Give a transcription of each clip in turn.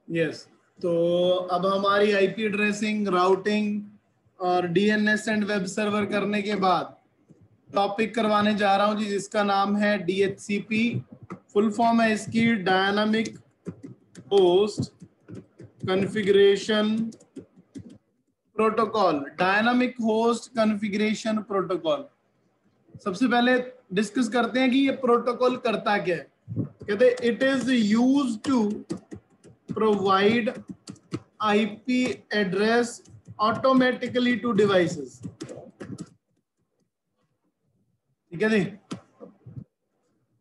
Yes. तो अब हमारी आईपी एड्रेसिंग, राउटिंग और डीएनएस एंड वेब सर्वर करने के बाद टॉपिक करवाने जा रहा हूं जी, जिसका नाम है डीएचसीपी। फुल फॉर्म है इसकी dynamic host configuration protocol. Dynamic host configuration protocol. सबसे पहले डिस्कस करते हैं कि ये प्रोटोकॉल करता क्या है। कहते हैं it is used to provide IP address automatically to devices. ठीक है जी।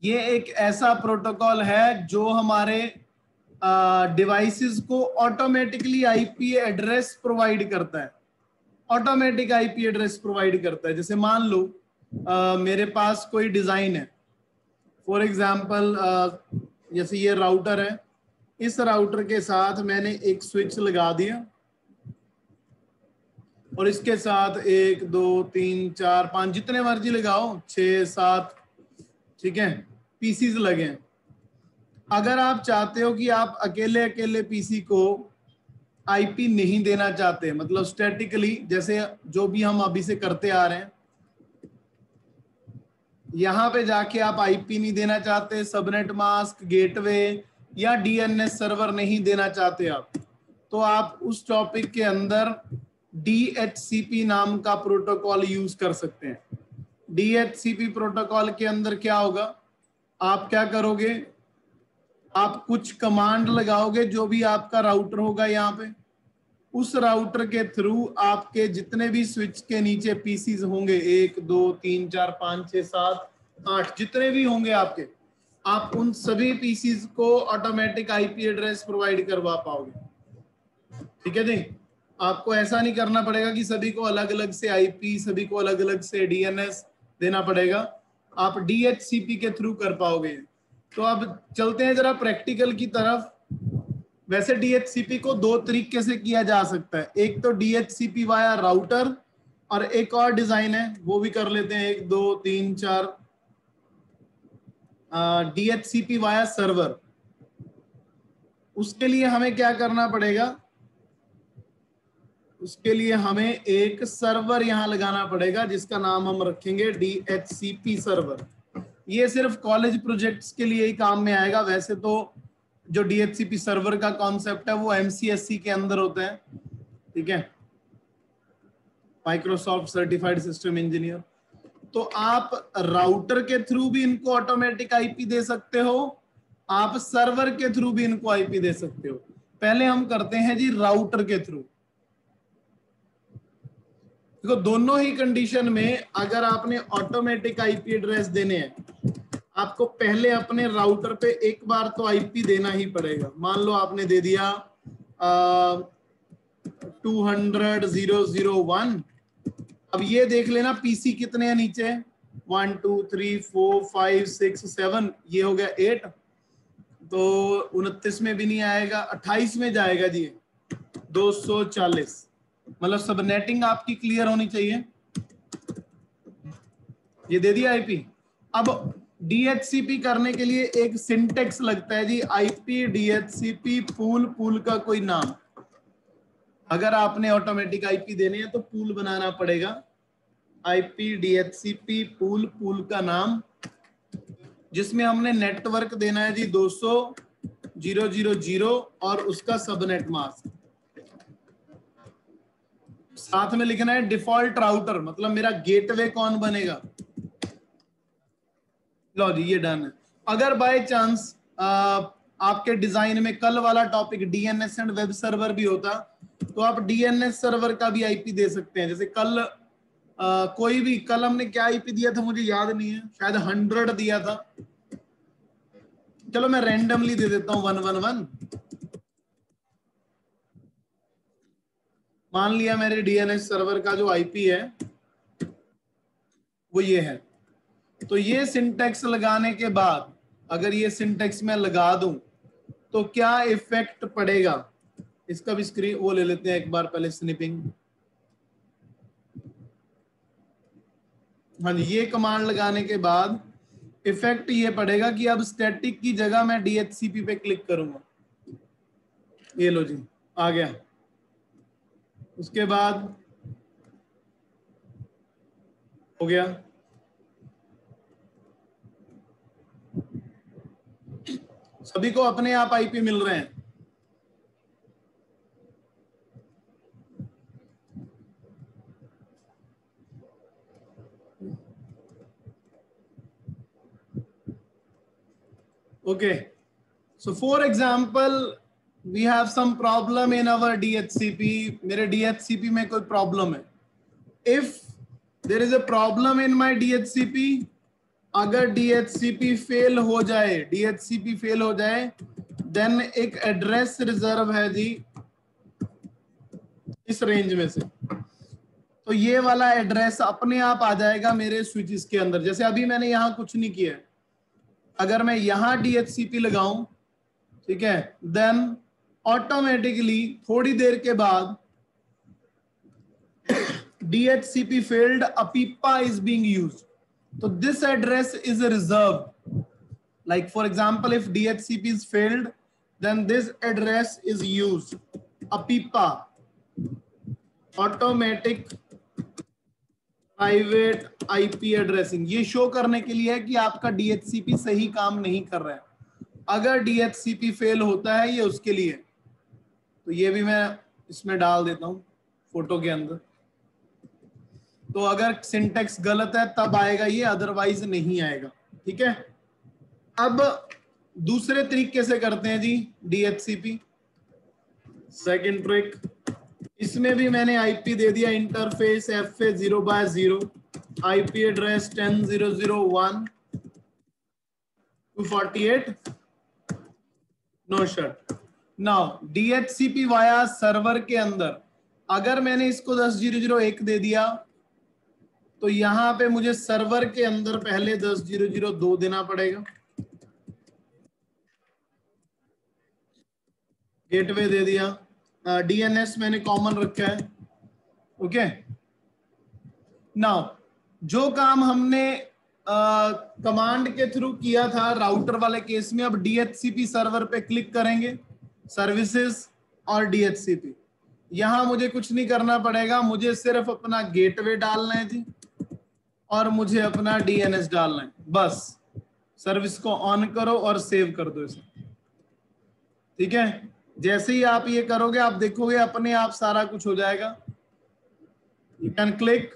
ये एक ऐसा प्रोटोकॉल है जो हमारे डिवाइसेस को ऑटोमेटिकली आईपी एड्रेस प्रोवाइड करता है। ऑटोमेटिक आईपी एड्रेस प्रोवाइड करता है। जैसे मान लो मेरे पास कोई डिजाइन है, फॉर एग्जांपल जैसे ये राउटर है, इस राउटर के साथ मैंने एक स्विच लगा दिया और इसके साथ 1 2 3 4 5 जितने मर्जी लगाओ, 6 7, ठीक है, पीसीज लगे हैं। अगर आप चाहते हो कि आप अकेले अकेले पीसी को आईपी नहीं देना चाहते, मतलब स्टैटिकली, जैसे जो भी हम अभी से करते आ रहे हैं, यहां पे जाके आप आईपी नहीं देना चाहते, सबनेट मास्क, गेटवे या डीएनएस सर्वर नहीं देना चाहते आप, तो आप उस टॉपिक के अंदर डीएचसीपी नाम का प्रोटोकॉल यूज कर सकते हैं। डीएचसीपी प्रोटोकॉल के अंदर क्या होगा, आप क्या करोगे, आप कुछ कमांड लगाओगे, जो भी आपका राउटर होगा यहाँ पे, उस राउटर के थ्रू आपके जितने भी स्विच के नीचे पीसीज होंगे, 1 2 3 4 5 6 7 8 जितने भी होंगे आपके, आप उन सभी पीसीज को ऑटोमेटिक आईपी एड्रेस प्रोवाइड करवा पाओगे। ठीक है जी। आपको ऐसा नहीं करना पड़ेगा कि सभी को अलग अलग से आईपी, सभी को अलग अलग से डीएनएस देना पड़ेगा, आप डीएचसीपी के थ्रू कर पाओगे। तो अब चलते हैं जरा प्रैक्टिकल की तरफ। वैसे डीएचसीपी को दो तरीके से किया जा सकता है, एक तो डीएचसीपी वाया राउटर, और एक और डिजाइन है वो भी कर लेते हैं, 1 2 3 4, डीएचसीपी वाया सर्वर। उसके लिए हमें क्या करना पड़ेगा, उसके लिए हमें एक सर्वर यहां लगाना पड़ेगा जिसका नाम हम रखेंगे डीएचसीपी सर्वर। ये सिर्फ कॉलेज प्रोजेक्ट्स के लिए ही काम में आएगा। वैसे तो जो डीएचसीपी सर्वर का कॉन्सेप्ट है वो एमसीएससी के अंदर होता है, ठीक है, माइक्रोसॉफ्ट सर्टिफाइड सिस्टम इंजीनियर। तो आप राउटर के थ्रू भी इनको ऑटोमेटिक आईपी दे सकते हो, आप सर्वर के थ्रू भी इनको आईपी दे सकते हो। पहले हम करते हैं जी राउटर के थ्रू। देखो दोनों ही कंडीशन में अगर आपने ऑटोमेटिक आईपी एड्रेस देने हैं, आपको पहले अपने राउटर पे एक बार तो आईपी देना ही पड़ेगा। मान लो आपने दे दिया 200.0.0.1। अब ये देख लेना पीसी कितने हैं नीचे, 1 2 3 4 5 6 7, ये हो गया 8, तो 29 में भी नहीं आएगा, 28 में जाएगा जी 240। मतलब सब नेटिंग आपकी क्लियर होनी चाहिए। ये दे दिया आईपी। अब डीएचसीपी करने के लिए एक सिंटेक्स लगता है जी, आईपी डीएचसीपी पूल, पूल का कोई नाम। अगर आपने ऑटोमेटिक आईपी देने हैं तो पूल बनाना पड़ेगा, आईपी डीएचसीपी पूल, पूल का नाम, जिसमें हमने नेटवर्क देना है जी 200.0.0.0 और उसका सबनेट मास्क। साथ में लिखना है डिफॉल्ट राउटर, मतलब मेरा गेटवे कौन बनेगा। लो जी ये डन है। अगर बाय चांस आपके डिजाइन में कल वाला topic DNS and web server भी होता, तो आप डीएनएस सर्वर का भी आईपी दे सकते हैं। जैसे कल कोई भी, कल हमने क्या आईपी दिया था मुझे याद नहीं है, शायद 100 दिया था। चलो मैं रैंडमली दे देता हूं 111। मान लिया मेरे डीएनएस सर्वर का जो आईपी है वो ये है। तो ये सिंटेक्स लगाने के बाद अगर ये सिंटेक्स में लगा दूं तो क्या इफेक्ट पड़ेगा, इसका भी स्क्रीन वो ले लेते हैं एक बार पहले, स्निपिंग। हाँ जी, ये कमांड लगाने के बाद इफेक्ट ये पड़ेगा कि अब स्टैटिक की जगह मैं डीएचसीपी पे क्लिक करूंगा ये लो जी, आ गया। उसके बाद हो गया। सभी को अपने आप आईपी मिल रहे हैं। Okay, so for example we have some problem in our DHCP. मेरे DHCP में कोई प्रॉब्लम है। If there is a problem in my DHCP, अगर DHCP फेल हो जाए, देन एक एड्रेस रिजर्व है जी इस रेंज में से, तो ये वाला एड्रेस अपने आप आ जाएगा मेरे स्विचेस के अंदर। जैसे अभी मैंने यहां कुछ नहीं किया है, अगर मैं यहां DHCP लगाऊं, ठीक है, देन ऑटोमेटिकली थोड़ी देर के बाद DHCP failed, APIPA is being used. So this address is reserved. Like for example, if DHCP is failed, then this address is used. APIPA, automatic private IP addressing. ये show करने के लिए है कि आपका DHCP सही काम नहीं कर रहा है। अगर DHCP फेल होता है ये उसके लिए, तो ये भी मैं इसमें डाल देता हूं फोटो के अंदर। तो अगर सिंटेक्स गलत है तब आएगा ये, अदरवाइज नहीं आएगा। ठीक है, अब दूसरे तरीके से करते हैं जी DHCP। सेकंड ट्रिक, इसमें भी मैंने आईपी दे दिया, interface FA 0/0, IP address 10.0.0.1 248 no shut. Now DHCP via server के अंदर अगर मैंने इसको 10.0.0.1 दे दिया, तो यहां पे मुझे सर्वर के अंदर पहले 10.0.0.2 देना पड़ेगा। गेटवे दे दिया, DNS मैंने कॉमन रखा है। ओके, नाउ जो काम हमने कमांड के थ्रू किया था राउटर वाले केस में, अब DHCP सर्वर पे क्लिक करेंगे, सर्विसेज और DHCP। यहां मुझे कुछ नहीं करना पड़ेगा, मुझे सिर्फ अपना गेटवे डालना है जी और मुझे अपना DNS डालना है, बस। सर्विस को ऑन करो और सेव कर दो इसे। ठीक है, जैसे ही आप ये करोगे आप देखोगे अपने आप सारा कुछ हो जाएगा। यू कैन क्लिक,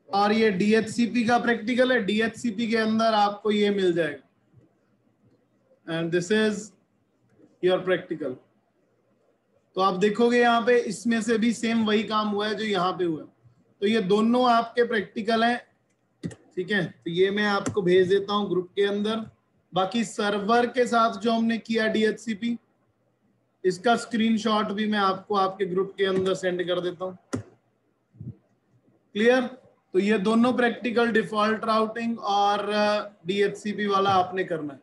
और ये DHCP का प्रैक्टिकल है, DHCP के अंदर आपको ये मिल जाएगा and this is your practical. तो आप देखोगे यहाँ पे इसमें से भी सेम वही काम हुआ है जो यहाँ पे हुआ है। तो ये दोनों आपके प्रैक्टिकल हैं। ठीक है, तो ये मैं आपको भेज देता हूँ ग्रुप के अंदर। बाकी सर्वर के साथ जो हमने किया DHCP, इसका स्क्रीनशॉट भी मैं आपको आपके ग्रुप के अंदर सेंड कर देता हूँ। क्लियर? तो ये दोनों प्रैक्टिकल, डिफॉल्ट राउटिंग और DHCP वाला आपने करना है।